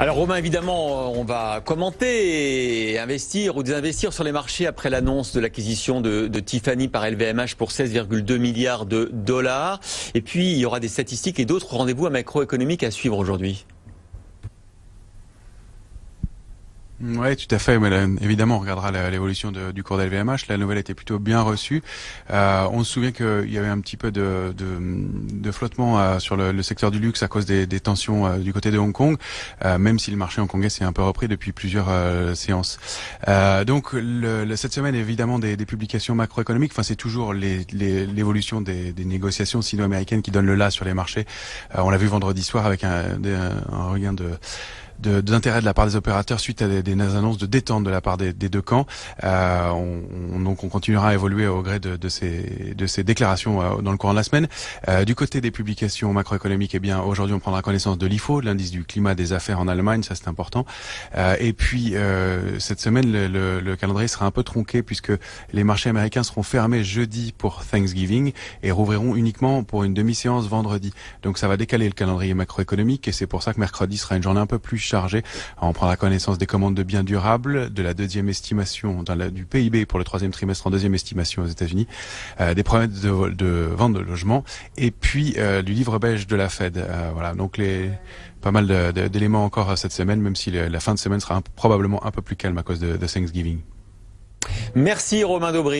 Alors Romain, évidemment, on va commenter et investir ou désinvestir sur les marchés après l'annonce de l'acquisition de Tiffany par LVMH pour 16,2 milliards de dollars. Et puis, il y aura des statistiques et d'autres rendez-vous macroéconomiques à suivre aujourd'hui. Oui, tout à fait. Mais là, évidemment, on regardera l'évolution du cours d'LVMH. La nouvelle était plutôt bien reçue. On se souvient qu'il y avait un petit peu de flottement sur le secteur du luxe à cause des tensions du côté de Hong Kong, même si le marché hongkongais s'est un peu repris depuis plusieurs séances. Donc, cette semaine, évidemment, des publications macroéconomiques. Enfin, c'est toujours l'évolution des négociations sino-américaines qui donnent le là sur les marchés. On l'a vu vendredi soir avec un regain d'intérêt de la part des opérateurs suite à des annonces de détente de la part des deux camps. Donc on continuera à évoluer au gré de ces déclarations dans le courant de la semaine. Du côté des publications macroéconomiques, eh bien aujourd'hui on prendra connaissance de l'IFO, l'indice du climat des affaires en Allemagne, ça c'est important. Et puis cette semaine le calendrier sera un peu tronqué puisque les marchés américains seront fermés jeudi pour Thanksgiving et rouvriront uniquement pour une demi-séance vendredi. Donc ça va décaler le calendrier macroéconomique et c'est pour ça que mercredi sera une journée un peu plus chargé. On prendra connaissance des commandes de biens durables, de la deuxième estimation du PIB pour le troisième trimestre en deuxième estimation aux États-Unis, des promesses de vente de logements et puis du livre belge de la Fed. Voilà, donc pas mal d'éléments encore cette semaine, même si la fin de semaine sera probablement un peu plus calme à cause de Thanksgiving. Merci Romain Daubry.